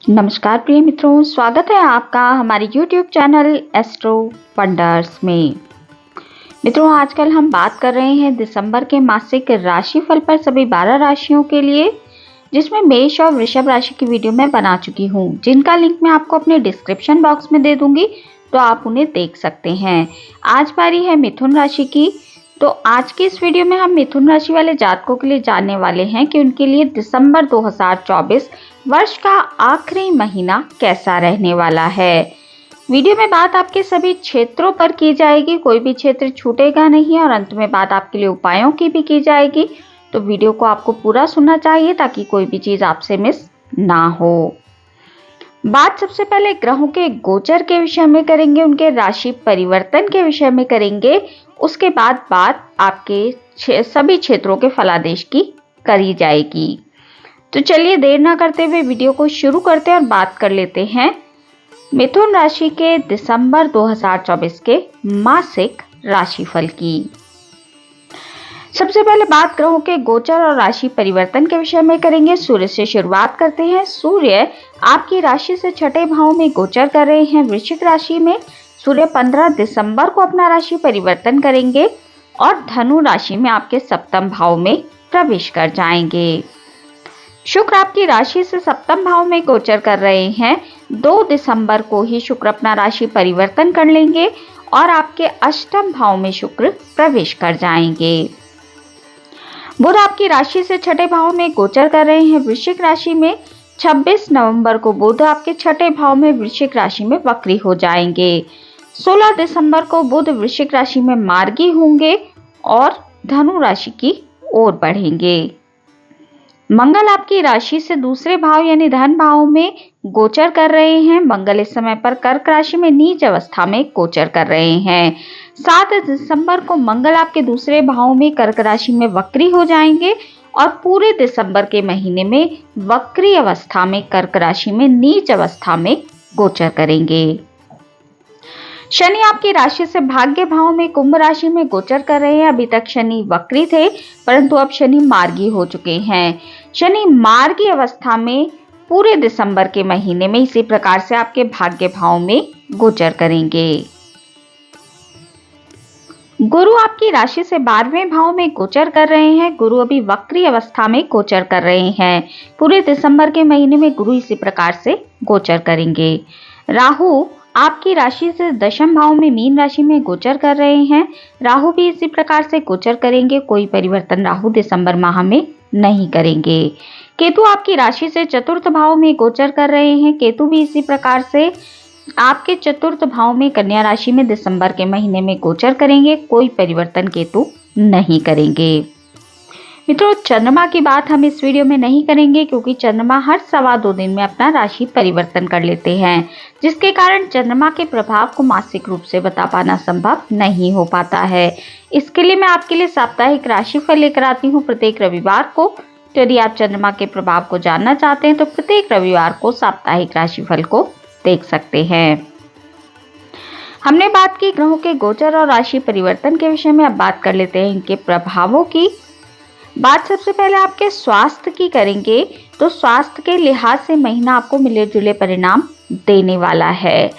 नमस्कार प्रिय मित्रों, स्वागत है आपका हमारे YouTube चैनल एस्ट्रो वंडर्स में। मित्रों, आजकल हम बात कर रहे हैं दिसंबर के मासिक राशिफल पर सभी 12 राशियों के लिए, जिसमें मेष और वृषभ राशि की वीडियो मैं बना चुकी हूं, जिनका लिंक मैं आपको अपने डिस्क्रिप्शन बॉक्स में दे दूंगी, तो आप उन्हें देख सकते हैं। आज बारी है मिथुन राशि की। तो आज की इस वीडियो में हम मिथुन राशि वाले जातकों के लिए जानने वाले हैं कि उनके लिए दिसंबर 2024 वर्ष का आखिरी महीना कैसा रहने वाला है। वीडियो में बात आपके सभी क्षेत्रों पर की जाएगी, कोई भी क्षेत्र छूटेगा नहीं, और अंत में बात आपके लिए उपायों की भी की जाएगी। तो वीडियो को आपको पूरा सुनना चाहिए ताकि कोई भी चीज आपसे मिस ना हो। बात सबसे पहले ग्रहों के गोचर के विषय में करेंगे, उनके राशि परिवर्तन के विषय में करेंगे। उसके बाद बात आपके सभी क्षेत्रों के फलादेश की करी जाएगी। तो चलिए देर ना करते हुए वीडियो को शुरू करते हैं और बात कर लेते हैं मिथुन राशि के दिसंबर 2024 के मासिक राशिफल की। सबसे पहले बात ग्रहों के गोचर और राशि परिवर्तन के विषय में करेंगे। सूर्य से शुरुआत करते हैं। सूर्य आपकी राशि से छठे भाव में गोचर कर रहे हैं। वृश्चिक राशि में सूर्य 15 दिसंबर को अपना राशि परिवर्तन करेंगे और धनु राशि में आपके सप्तम भाव में प्रवेश कर जाएंगे। शुक्र आपकी राशि से सप्तम भाव में गोचर कर रहे हैं। 2 दिसंबर को ही शुक्र अपना राशि परिवर्तन कर लेंगे और आपके अष्टम भाव में शुक्र प्रवेश कर जाएंगे। बुध आपकी राशि से छठे भाव में गोचर कर रहे हैं। वृश्चिक राशि में 26 नवंबर को बुध आपके छठे भाव में वृश्चिक राशि में वक्री हो जाएंगे। 16 दिसंबर को बुध वृश्चिक राशि में मार्गी होंगे और धनु राशि की ओर बढ़ेंगे। मंगल आपकी राशि से दूसरे भाव यानी धन भाव में गोचर कर रहे हैं। मंगल इस समय पर कर्क राशि में नीच अवस्था में गोचर कर रहे हैं। 7 दिसंबर को मंगल आपके दूसरे भाव में कर्क राशि में वक्री हो जाएंगे और पूरे दिसंबर के महीने में वक्री अवस्था में कर्क राशि में नीच अवस्था में गोचर करेंगे। शनि आपकी राशि से भाग्य भाव में कुंभ राशि में गोचर कर रहे हैं। अभी तक शनि वक्री थे, परंतु अब शनि मार्गी हो चुके हैं। शनि मार्गी अवस्था में पूरे दिसंबर के महीने में इसी प्रकार से आपके भाग्य भाव में गोचर करेंगे। गुरु आपकी राशि से 12वें भाव में गोचर कर रहे हैं। गुरु अभी वक्री अवस्था में गोचर कर रहे हैं। पूरे दिसंबर के महीने में गुरु इसी प्रकार से गोचर करेंगे। राहु आपकी राशि से दशम भाव में मीन राशि में गोचर कर रहे हैं। राहु भी इसी प्रकार से गोचर करेंगे। कोई परिवर्तन राहु दिसंबर माह में नहीं करेंगे। केतु आपकी राशि से चतुर्थ भाव में गोचर कर रहे हैं। केतु भी इसी प्रकार से आपके चतुर्थ भाव में कन्या राशि में दिसंबर के महीने में गोचर करेंगे। कोई परिवर्तन केतु नहीं करेंगे। मित्रों, चंद्रमा की बात हम इस वीडियो में नहीं करेंगे क्योंकि चंद्रमा हर 2.25 दिन में अपना राशि परिवर्तन कर लेते हैं, जिसके कारण चंद्रमा के प्रभाव को मासिक रूप से बता पाना संभव नहीं हो पाता है। इसके लिए मैं आपके लिए साप्ताहिक राशिफल लेकर आती हूँ प्रत्येक रविवार को। तो यदि आप चंद्रमा के प्रभाव को जानना चाहते हैं तो प्रत्येक रविवार को साप्ताहिक राशिफल को देख सकते हैं। हमने बात की ग्रहों के गोचर और राशि परिवर्तन के विषय में। अब बात कर लेते हैं इनके प्रभावों की। बात सबसे पहले आपके स्वास्थ्य की करेंगे। तो स्वास्थ्य के लिहाज से महीना आपको मिले जुले परिणाम देने वाला है।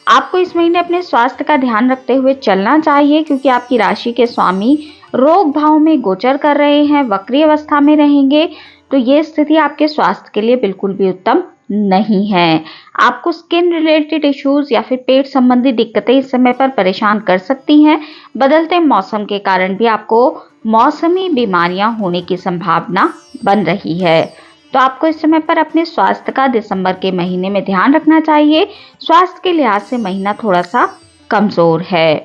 आपको इस महीने अपने स्वास्थ्य का ध्यान रखते हुए चलना चाहिए क्योंकि आपकी राशि के स्वामी रोग भाव में गोचर कर रहे हैं, वक्री अवस्था में रहेंगे। तो ये स्थिति आपके स्वास्थ्य के लिए बिल्कुल भी उत्तम नहीं है। आपको स्किन रिलेटेड इश्यूज या फिर पेट संबंधी दिक्कतें इस समय पर परेशान कर सकती हैं। बदलते मौसम के कारण भी आपको मौसमी बीमारियां होने की संभावना बन रही है। तो आपको इस समय पर अपने स्वास्थ्य का दिसंबर के महीने में ध्यान रखना चाहिए। स्वास्थ्य के लिहाज से महीना थोड़ा सा कमजोर है।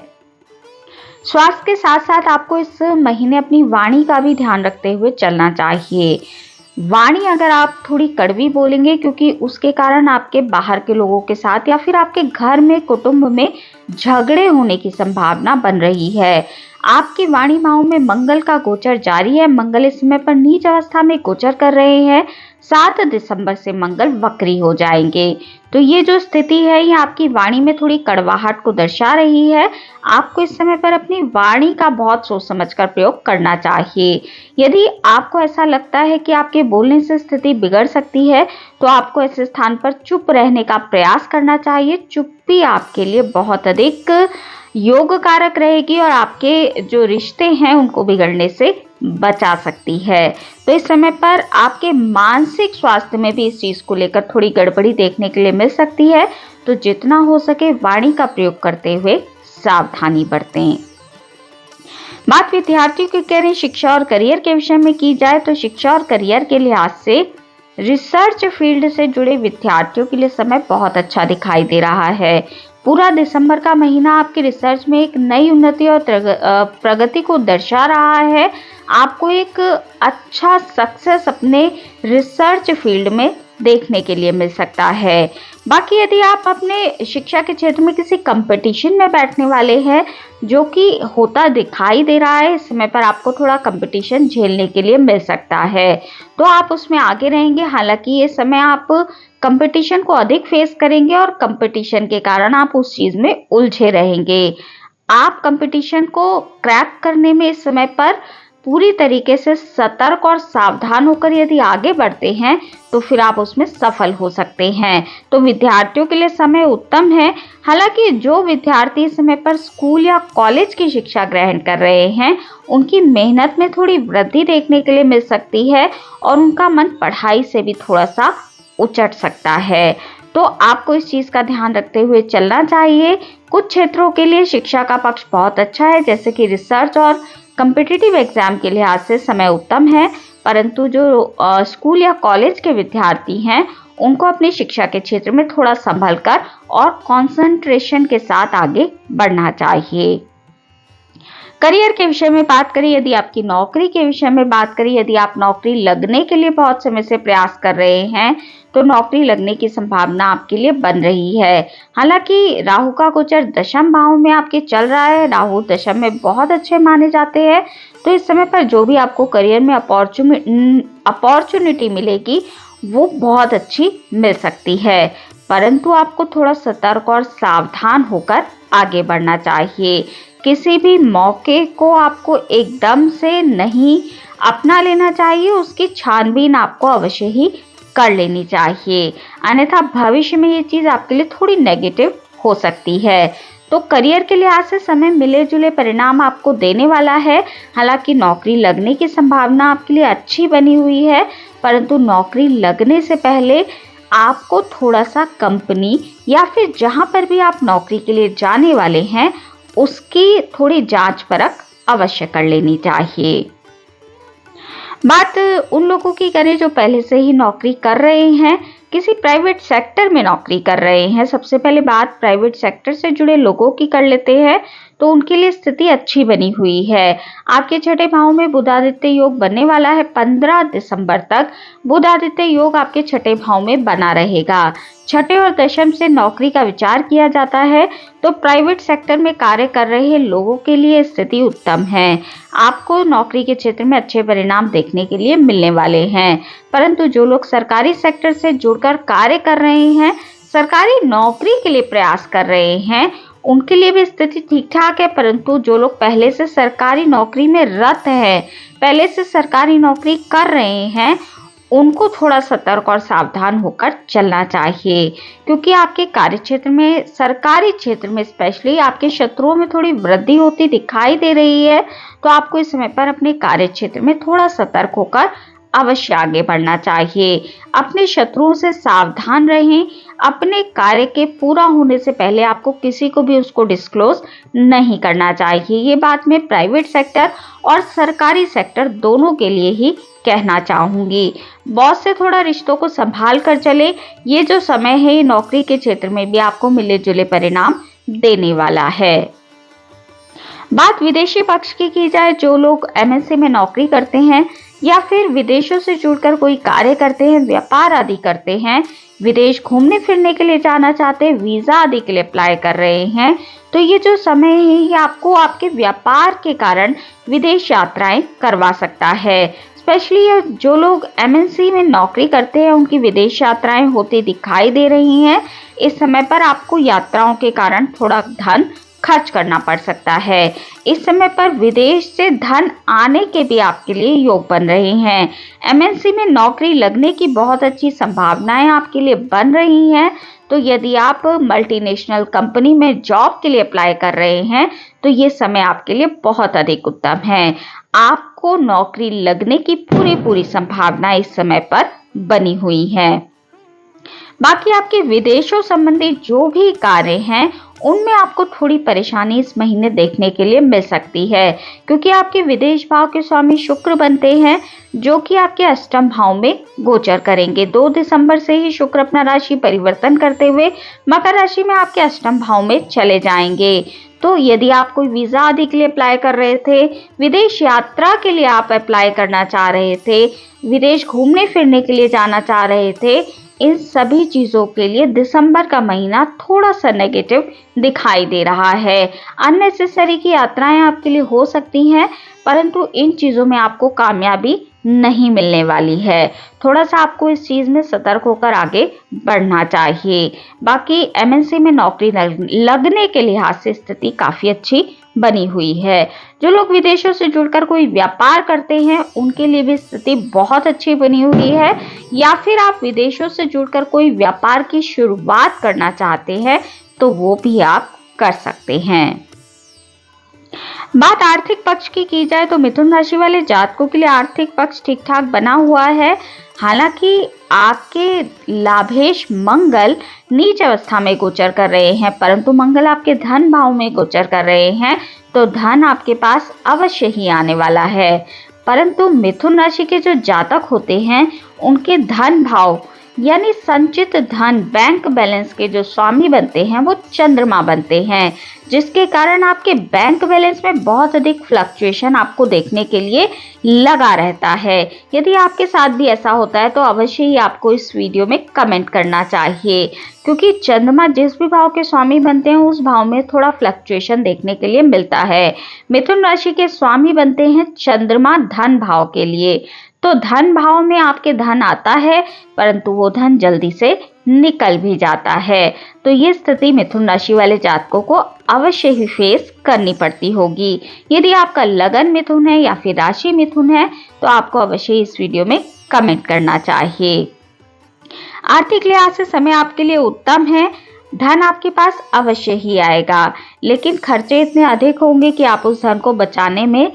स्वास्थ्य के साथ साथ आपको इस महीने अपनी वाणी का भी ध्यान रखते हुए चलना चाहिए। वाणी अगर आप थोड़ी कड़वी बोलेंगे क्योंकि उसके कारण आपके बाहर के लोगों के साथ या फिर आपके घर में कुटुंब में झगड़े होने की संभावना बन रही है। आपकी वाणी भाव में मंगल का गोचर जारी है। मंगल इस समय पर नीच अवस्था में गोचर कर रहे हैं। 7 दिसंबर से मंगल वक्री हो जाएंगे। तो ये जो स्थिति है ये आपकी वाणी में थोड़ी कड़वाहट को दर्शा रही है। आपको इस समय पर अपनी वाणी का बहुत सोच समझकर प्रयोग करना चाहिए। यदि आपको ऐसा लगता है कि आपके बोलने से स्थिति बिगड़ सकती है तो आपको ऐसे स्थान पर चुप रहने का प्रयास करना चाहिए। चुप्पी आपके लिए बहुत अधिक योग कारक रहेगी और आपके जो रिश्ते हैं उनको बिगड़ने से बचा सकती है। तो इस समय पर आपके मानसिक स्वास्थ्य में भी इस चीज को लेकर थोड़ी गड़बड़ी देखने के लिए मिल सकती है। तो जितना हो सके वाणी का प्रयोग करते हुए सावधानी बरतें। बात विद्यार्थियों की करें शिक्षा और करियर के विषय में की जाए तो शिक्षा और करियर के लिहाज से रिसर्च फील्ड से जुड़े विद्यार्थियों के लिए समय बहुत अच्छा दिखाई दे रहा है। पूरा दिसंबर का महीना आपकी रिसर्च में एक नई उन्नति और प्रगति को दर्शा रहा है। आपको एक अच्छा सक्सेस अपने रिसर्च फील्ड में देखने के लिए मिल सकता है। बाकी यदि आप अपने शिक्षा के क्षेत्र में किसी कंपटीशन में बैठने वाले हैं जो कि होता दिखाई दे रहा है, इस समय पर आपको थोड़ा कंपटीशन झेलने के लिए मिल सकता है तो आप उसमें आगे रहेंगे। हालांकि ये समय आप कंपटीशन को अधिक फेस करेंगे और कंपटीशन के कारण आप उस चीज में उलझे रहेंगे। आप कंपटीशन को क्रैक करने में इस समय पर पूरी तरीके से सतर्क और सावधान होकर यदि आगे बढ़ते हैं तो फिर आप उसमें सफल हो सकते हैं। तो विद्यार्थियों के लिए समय उत्तम है। हालांकि जो विद्यार्थी इस समय पर स्कूल या कॉलेज की शिक्षा ग्रहण कर रहे हैं उनकी मेहनत में थोड़ी वृद्धि देखने के लिए मिल सकती है और उनका मन पढ़ाई से भी थोड़ा सा उचट सकता है। तो आपको इस चीज का ध्यान रखते हुए चलना चाहिए। कुछ क्षेत्रों के लिए शिक्षा का पक्ष बहुत अच्छा है, जैसे कि रिसर्च और कॉम्पिटिटिव एग्जाम के लिहाज से समय उत्तम है, परंतु जो स्कूल या कॉलेज के विद्यार्थी हैं उनको अपनी शिक्षा के क्षेत्र में थोड़ा संभल कर और कंसंट्रेशन के साथ आगे बढ़ना चाहिए। करियर के विषय में बात करें, यदि आपकी नौकरी के विषय में बात करें, यदि आप नौकरी लगने के लिए बहुत समय से प्रयास कर रहे हैं तो नौकरी लगने की संभावना आपके लिए बन रही है। हालांकि राहु का गोचर दशम भाव में आपके चल रहा है। राहु दशम में बहुत अच्छे माने जाते हैं। तो इस समय पर जो भी आपको करियर में अपॉर्चुनिटी मिलेगी वो बहुत अच्छी मिल सकती है, परंतु आपको थोड़ा सतर्क और सावधान होकर आगे बढ़ना चाहिए। किसी भी मौके को आपको एकदम से नहीं अपना लेना चाहिए, उसकी छानबीन आपको अवश्य ही कर लेनी चाहिए, अन्यथा भविष्य में ये चीज आपके लिए थोड़ी नेगेटिव हो सकती है। तो करियर के लिहाज से समय मिले जुले परिणाम आपको देने वाला है। हालांकि नौकरी लगने की संभावना आपके लिए अच्छी बनी हुई है, परंतु नौकरी लगने से पहले आपको थोड़ा सा कंपनी या फिर जहां पर भी आप नौकरी के लिए जाने वाले हैं उसकी थोड़ी जांच परख अवश्य कर लेनी चाहिए। बात उन लोगों की करें जो पहले से ही नौकरी कर रहे हैं, किसी प्राइवेट सेक्टर में नौकरी कर रहे हैं। सबसे पहले बात प्राइवेट सेक्टर से जुड़े लोगों की कर लेते हैं तो उनके लिए स्थिति अच्छी बनी हुई है। आपके छठे भाव में बुधादित्य योग बनने वाला है। 15 दिसंबर तक बुधादित्य योग आपके छठे भाव में बना रहेगा। छठे और दशम से नौकरी का विचार किया जाता है तो प्राइवेट सेक्टर में कार्य कर रहे लोगों के लिए स्थिति उत्तम है। आपको नौकरी के क्षेत्र में अच्छे परिणाम देखने के लिए मिलने वाले हैं, परंतु जो लोग सरकारी सेक्टर से जुड़कर कार्य कर रहे हैं, सरकारी नौकरी के लिए प्रयास कर रहे हैं, उनके लिए भी स्थिति ठीक ठाक है। परंतु जो लोग पहले से सरकारी नौकरी में रत हैं, पहले से सरकारी नौकरी कर रहे हैं, उनको थोड़ा सतर्क और सावधान होकर चलना चाहिए, क्योंकि आपके कार्य क्षेत्र में, सरकारी क्षेत्र में स्पेशली आपके शत्रुओं में थोड़ी वृद्धि होती दिखाई दे रही है। तो आपको इस समय पर अपने कार्य क्षेत्र में थोड़ा सतर्क होकर अवश्य आगे बढ़ना चाहिए। अपने शत्रुओं से सावधान रहें। अपने कार्य के पूरा होने से पहले आपको किसी को भी उसको डिस्क्लोज नहीं करना चाहिए। ये बात मैं प्राइवेट सेक्टर और सरकारी सेक्टर दोनों के लिए ही कहना चाहूंगी। बॉस से थोड़ा रिश्तों को संभाल कर चले। ये जो समय है ये नौकरी के क्षेत्र में भी आपको मिले जुले परिणाम देने वाला है। बात विदेशी पक्ष की जाए, जो लोग एमएनसी में नौकरी करते हैं या फिर विदेशों से जुड़कर कोई कार्य करते हैं, व्यापार आदि करते हैं, विदेश घूमने फिरने के लिए जाना चाहते हैं, वीजा आदि के लिए अप्लाई कर रहे हैं, तो ये जो समय है ये आपको आपके व्यापार के कारण विदेश यात्राएं करवा सकता है। स्पेशली जो लोग एमएनसी में नौकरी करते हैं उनकी विदेश यात्राएं होती दिखाई दे रही हैं। इस समय पर आपको यात्राओं के कारण थोड़ा धन खर्च करना पड़ सकता है। इस समय पर विदेश से धन आने के भी आपके लिए योग बन रहे हैं। एमएनसी में नौकरी लगने की बहुत अच्छी संभावनाएं आपके लिए बन रही हैं। तो यदि आप मल्टीनेशनल कंपनी में जॉब के लिए अप्लाई कर रहे हैं तो ये समय आपके लिए बहुत अधिक उत्तम है। आपको नौकरी लगने की पूरी संभावना इस समय पर बनी हुई है। बाकी आपके विदेशों संबंधी जो भी कार्य हैं उनमें आपको थोड़ी परेशानी इस महीने देखने के लिए मिल सकती है, क्योंकि आपके विदेश भाव के स्वामी शुक्र बनते हैं जो कि आपके अष्टम भाव में गोचर करेंगे। 2 दिसंबर से ही शुक्र अपना राशि परिवर्तन करते हुए मकर राशि में आपके अष्टम भाव में चले जाएंगे। तो यदि आप कोई वीजा आदि के लिए अप्लाई कर रहे थे, विदेश यात्रा के लिए आप अप्लाई करना चाह रहे थे, विदेश घूमने फिरने के लिए जाना चाह रहे थे, इन सभी चीजों के लिए दिसंबर का महीना थोड़ा सा नेगेटिव दिखाई दे रहा है। अननेसेसरी की यात्राएं आपके लिए हो सकती हैं, परंतु इन चीजों में आपको कामयाबी नहीं मिलने वाली है। थोड़ा सा आपको इस चीज में सतर्क होकर आगे बढ़ना चाहिए। बाकी एमएनसी में नौकरी लगने के लिहाज से स्थिति काफी अच्छी बनी हुई है। जो लोग विदेशों से जुड़कर कोई व्यापार करते हैं उनके लिए भी स्थिति बहुत अच्छी बनी हुई है, या फिर आप विदेशों से जुड़कर कोई व्यापार की शुरुआत करना चाहते हैं तो वो भी आप कर सकते हैं। बात आर्थिक पक्ष की जाए तो मिथुन राशि वाले जातकों के लिए आर्थिक पक्ष ठीक ठाक बना हुआ है। हालांकि आपके लाभेश मंगल नीच अवस्था में गोचर कर रहे हैं, परंतु मंगल आपके धन भाव में गोचर कर रहे हैं, तो धन आपके पास अवश्य ही आने वाला है। परंतु मिथुन राशि के जो जातक होते हैं उनके धन भाव यानी संचित धन बैंक बैलेंस के जो स्वामी बनते हैं वो चंद्रमा बनते हैं, जिसके कारण आपके बैंक बैलेंस में बहुत अधिक फ्लक्चुएशन आपको देखने के लिए लगा रहता है। यदि आपके साथ भी ऐसा होता है तो अवश्य ही आपको इस वीडियो में कमेंट करना चाहिए, क्योंकि चंद्रमा जिस भी भाव के स्वामी बनते हैं उस भाव में थोड़ा फ्लक्चुएशन देखने के लिए मिलता है। मिथुन राशि के स्वामी बनते हैं चंद्रमा धन भाव के लिए, तो धन भाव में आपके धन आता है परंतु वो धन जल्दी से निकल भी जाता है। तो ये स्थिति मिथुन राशि वाले जातकों को अवश्य ही फेस करनी पड़ती होगी। यदि आपका लगन मिथुन है या फिर राशि मिथुन है तो आपको अवश्य इस वीडियो में कमेंट करना चाहिए। आर्थिक लिहाज से समय आपके लिए उत्तम है। धन आपके पास अवश्य ही आएगा, लेकिन खर्चे इतने अधिक होंगे कि आप उस धन को बचाने में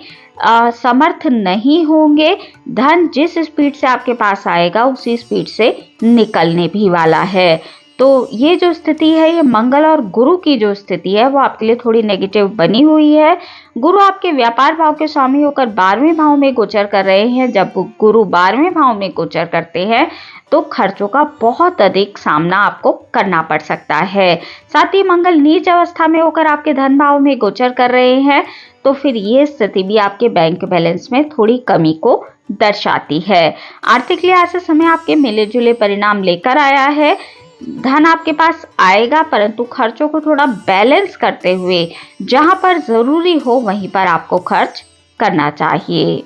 समर्थ नहीं होंगे। धन जिस स्पीड से आपके पास आएगा उसी स्पीड से निकलने भी वाला है। तो ये जो स्थिति है, ये मंगल और गुरु की जो स्थिति है वो आपके लिए थोड़ी नेगेटिव बनी हुई है। गुरु आपके व्यापार भाव के स्वामी होकर 12वें भाव में गोचर कर रहे हैं। जब गुरु 12वें भाव में गोचर करते हैं तो खर्चों का बहुत अधिक सामना आपको करना पड़ सकता है। साथ ही मंगल नीच अवस्था में होकर आपके धन भाव में गोचर कर रहे हैं, तो फिर ये स्थिति भी आपके बैंक बैलेंस में थोड़ी कमी को दर्शाती है। आर्थिक लिहाज से समय आपके मिले जुले परिणाम लेकर आया है। धन आपके पास आएगा, परंतु खर्चों को थोड़ा बैलेंस करते हुए जहां पर जरूरी हो वहीं पर आपको खर्च करना चाहिए।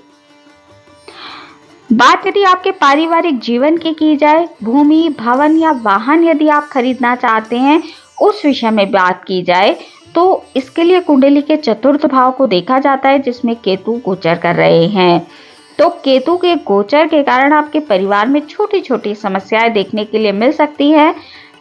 बात यदि आपके पारिवारिक जीवन की जाए, भूमि भवन या वाहन यदि आप खरीदना चाहते हैं उस विषय में बात की जाए तो इसके लिए कुंडली के चतुर्थ भाव को देखा जाता है, जिसमें केतु गोचर कर रहे हैं। तो केतु के गोचर के कारण आपके परिवार में छोटी छोटी समस्याएं देखने के लिए मिल सकती है।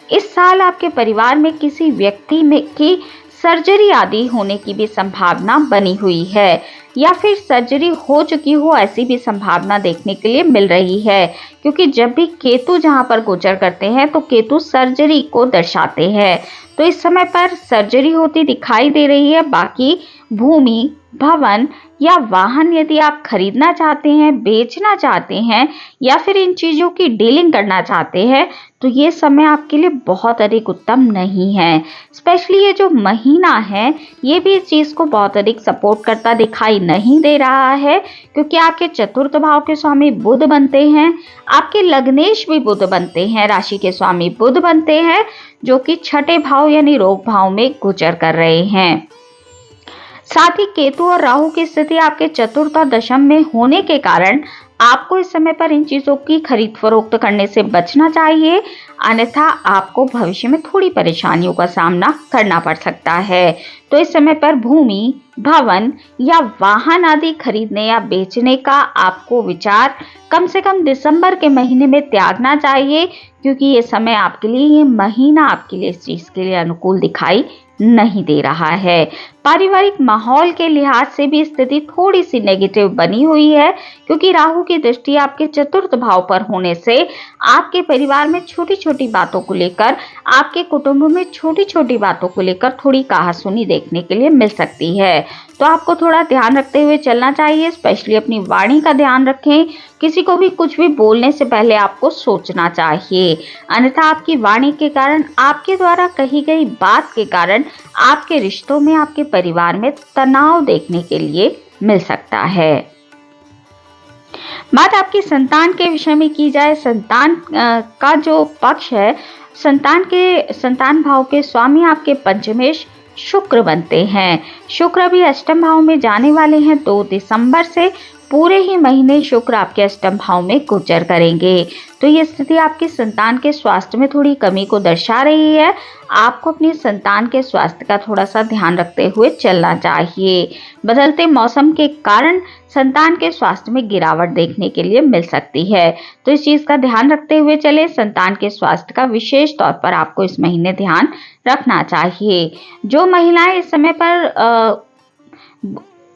इस साल आपके परिवार में किसी व्यक्ति में की सर्जरी आदि होने की भी संभावना बनी हुई है, या फिर सर्जरी हो चुकी हो ऐसी भी संभावना देखने के लिए मिल रही है, क्योंकि जब भी केतु जहां पर गोचर करते हैं तो केतु सर्जरी को दर्शाते हैं। तो इस समय पर सर्जरी होती दिखाई दे रही है। बाकी भूमि भवन या वाहन यदि आप खरीदना चाहते हैं, बेचना चाहते हैं या फिर इन चीजों की डीलिंग करना चाहते हैं तो ये समय आपके लिए बहुत अधिक उत्तम नहीं है। स्पेशली ये जो महीना है ये भी इस चीज को बहुत अधिक सपोर्ट करता दिखाई नहीं दे रहा है, क्योंकि आपके चतुर्थ भाव के स्वामी बुध बनते हैं, आपके लग्नेश भी बुध बनते हैं, राशि के स्वामी बुध बनते हैं जो कि छठे भाव यानी रोग भाव में गोचर कर रहे हैं। साथ ही केतु और राहु की स्थिति आपके चतुर्थ और दशम में होने के कारण आपको इस समय पर इन चीज़ों की खरीद फरोख्त करने से बचना चाहिए, अन्यथा आपको भविष्य में थोड़ी परेशानियों का सामना करना पड़ सकता है। तो इस समय पर भूमि, भवन या वाहन आदि खरीदने या बेचने का आपको विचार कम से कम दिसंबर के महीने में त्यागना चाहिए, क्योंकि ये समय आपके लिए, ये महीना आपके लिए इस चीज़ के लिए अनुकूल दिखाई नहीं दे रहा है। पारिवारिक माहौल के लिहाज से भी स्थिति थोड़ी सी नेगेटिव बनी हुई है, क्योंकि राहु की दृष्टि आपके चतुर्थ भाव पर होने से आपके परिवार में छोटी छोटी बातों को लेकर, आपके कुटुंब में छोटी छोटी बातों को लेकर थोड़ी कहासुनी देखने के लिए मिल सकती है। तो आपको थोड़ा ध्यान रखते हुए चलना चाहिए, स्पेशली अपनी वाणी का ध्यान रखें। किसी को भी कुछ भी बोलने से पहले आपको सोचना चाहिए, अन्यथा आपकी वाणी के कारण, आपके द्वारा कही गई बात के कारण आपके रिश्तों में, आपके परिवार में तनाव देखने के लिए मिल सकता है। बात आपकी संतान के विषय में की जाए, संतान का जो पक्ष है, संतान भाव के स्वामी आपके पंचमेश शुक्र बनते हैं। शुक्र भी अष्टम भाव में जाने वाले हैं। 2 दिसंबर से पूरे ही महीने शुक्र आपके अष्टम भाव में गोचर करेंगे। तो ये स्थिति आपकी संतान के स्वास्थ्य में थोड़ी कमी को दर्शा रही है। आपको अपनी संतान के स्वास्थ्य का थोड़ा सा ध्यान रखते हुए चलना चाहिए। बदलते मौसम के कारण संतान के स्वास्थ्य में गिरावट देखने के लिए मिल सकती है, तो इस चीज का ध्यान रखते हुए चले। संतान के स्वास्थ्य का विशेष तौर पर आपको इस महीने ध्यान रखना चाहिए। जो महिलाएं इस समय पर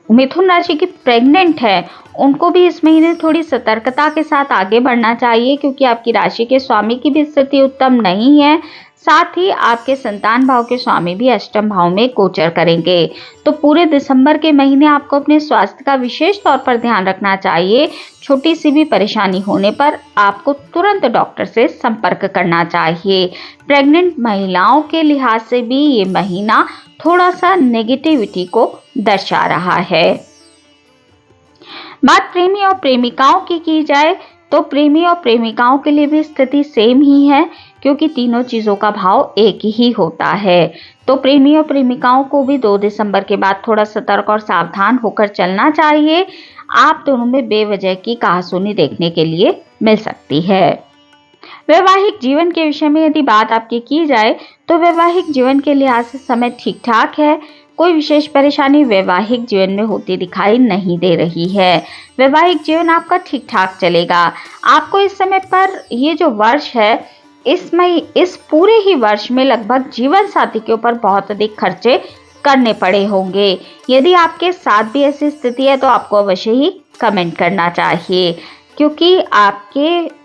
मिथुन राशि की प्रेग्नेंट है, उनको भी इस महीने थोड़ी सतर्कता के साथ आगे बढ़ना चाहिए, क्योंकि आपकी राशि के स्वामी की भी स्थिति उत्तम नहीं है। साथ ही आपके संतान भाव के स्वामी भी अष्टम भाव में गोचर करेंगे। तो पूरे दिसंबर के महीने आपको अपने स्वास्थ्य का विशेष तौर पर ध्यान रखना चाहिए। छोटी सी भी परेशानी होने पर आपको तुरंत डॉक्टर से संपर्क करना चाहिए। प्रेग्नेंट महिलाओं के लिहाज से भी ये महीना थोड़ा सा नेगेटिविटी को दर्शा रहा है। बात प्रेमी और प्रेमिकाओं की जाए, तो प्रेमी और प्रेमिकाओं के लिए भी स्थिति सेम ही है, क्योंकि तीनों चीजों का भाव एक ही होता है। तो प्रेमी और प्रेमिकाओं को भी 2 दिसंबर के बाद थोड़ा सतर्क और सावधान होकर चलना चाहिए। आप दोनों में बेवजह की कहासुनी देखने के लिए मिल सकती है। वैवाहिक जीवन के विषय में यदि बात आपकी की जाए, तो वैवाहिक जीवन के लिहाज से समय ठीक ठाक है। कोई विशेष परेशानी वैवाहिक जीवन में होती दिखाई नहीं दे रही है। वैवाहिक जीवन आपका ठीक ठाक चलेगा। आपको इस समय पर ये जो वर्ष है, इस पूरे ही वर्ष में लगभग जीवन साथी के ऊपर बहुत अधिक खर्चे करने पड़े होंगे। यदि आपके साथ भी ऐसी स्थिति है तो आपको अवश्य ही कमेंट करना चाहिए, क्योंकि आपके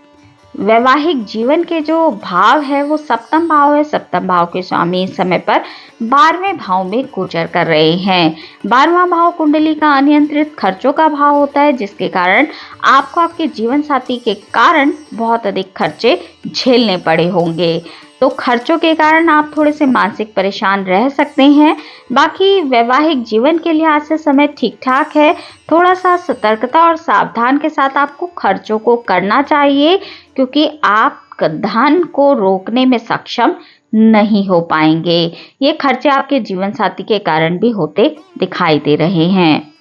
वैवाहिक जीवन के जो भाव है वो सप्तम भाव है। सप्तम भाव के स्वामी इस समय पर 12वें भाव में गोचर कर रहे हैं। 12वां भाव कुंडली का अनियंत्रित खर्चों का भाव होता है, जिसके कारण आपको आपके जीवन साथी के कारण बहुत अधिक खर्चे झेलने पड़े होंगे। तो खर्चों के कारण आप थोड़े से मानसिक परेशान रह सकते हैं। बाकी वैवाहिक जीवन के लिहाज से समय ठीक ठाक है। थोड़ा सा सतर्कता और सावधान के साथ आपको खर्चों को करना चाहिए, क्योंकि आप धन को रोकने में सक्षम नहीं हो पाएंगे। ये खर्चे आपके जीवन साथी के कारण भी होते दिखाई दे रहे हैं।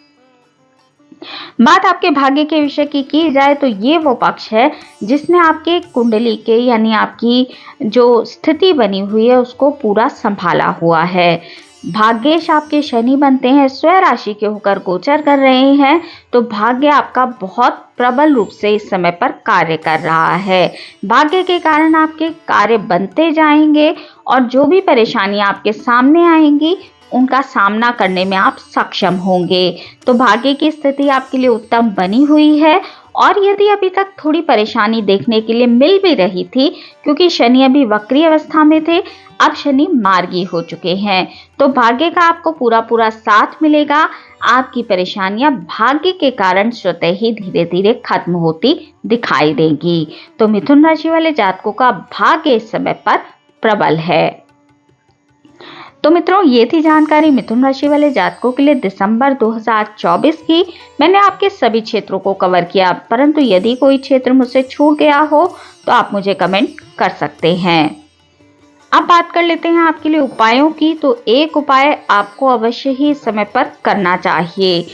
बात आपके भाग्य के विषय की जाए, तो ये वो पक्ष है जिसने आपके कुंडली के, यानी आपकी जो स्थिति बनी हुई है, उसको पूरा संभाला हुआ है। भाग्येश आपके शनि बनते हैं, स्वयं राशि के होकर गोचर कर रहे हैं। तो भाग्य आपका बहुत प्रबल रूप से इस समय पर कार्य कर रहा है। भाग्य के कारण आपके कार्य बनते जाएंगे, और जो भी परेशानी आपके सामने आएंगी उनका सामना करने में आप सक्षम होंगे। तो भाग्य की स्थिति आपके लिए उत्तम बनी हुई है। और यदि अभी तक थोड़ी परेशानी देखने के लिए मिल भी रही थी, क्योंकि शनि अभी वक्री अवस्था में थे, अब शनि मार्गी हो चुके हैं, तो भाग्य का आपको पूरा साथ मिलेगा। आपकी परेशानियां भाग्य के कारण स्वतः ही धीरे धीरे खत्म होती दिखाई देंगी। तो मिथुन राशि वाले जातकों का भाग्य इस समय पर प्रबल है। तो मित्रों, ये थी जानकारी मिथुन राशि वाले जातकों के लिए दिसंबर 2024 की। मैंने आपके सभी क्षेत्रों को कवर किया, परंतु यदि कोई क्षेत्र मुझसे छूट गया हो तो आप मुझे कमेंट कर सकते हैं। अब बात कर लेते हैं आपके लिए उपायों की। तो एक उपाय आपको अवश्य ही इस समय पर करना चाहिए।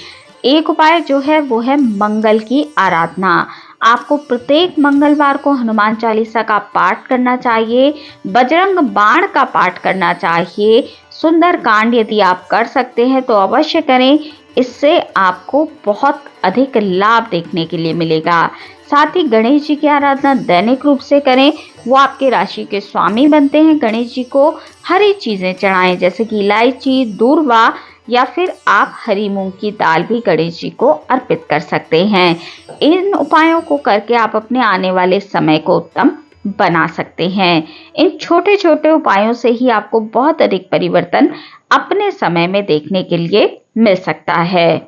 एक उपाय जो है वो है मंगल की आराधना। आपको प्रत्येक मंगलवार को हनुमान चालीसा का पाठ करना चाहिए, बजरंग बाण का पाठ करना चाहिए। सुंदर कांड यदि आप कर सकते हैं तो अवश्य करें, इससे आपको बहुत अधिक लाभ देखने के लिए मिलेगा। साथ ही गणेश जी की आराधना दैनिक रूप से करें, वो आपके राशि के स्वामी बनते हैं। गणेश जी को हरी चीजें चढ़ाएं, जैसे कि इलायची, दूर्वा या फिर आप हरी मूंग की दाल भी गणेश जी को अर्पित कर सकते हैं। इन उपायों को करके आप अपने आने वाले समय को उत्तम बना सकते हैं। इन छोटे छोटे उपायों से ही आपको बहुत अधिक परिवर्तन अपने समय में देखने के लिए मिल सकता है।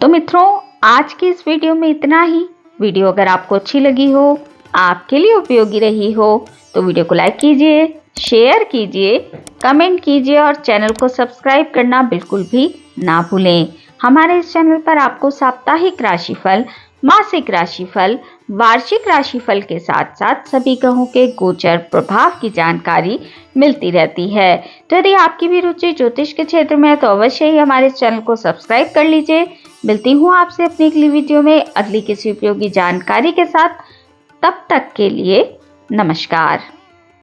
तो मित्रों, आज की इस वीडियो में इतना ही। वीडियो अगर आपको अच्छी लगी हो, आपके लिए उपयोगी रही हो, तो वीडियो को लाइक कीजिए, शेयर कीजिए, कमेंट कीजिए और चैनल को सब्सक्राइब करना बिल्कुल भी ना भूलें। हमारे इस चैनल पर आपको साप्ताहिक राशिफल, मासिक राशिफल, वार्षिक राशिफल के साथ साथ सभी ग्रहों के गोचर प्रभाव की जानकारी मिलती रहती है। तो यदि आपकी भी रुचि ज्योतिष के क्षेत्र में है तो अवश्य ही हमारे चैनल को सब्सक्राइब कर लीजिए। मिलती हूँ आपसे अपनी अगली वीडियो में अगली किसी उपयोगी जानकारी के साथ। तब तक के लिए नमस्कार।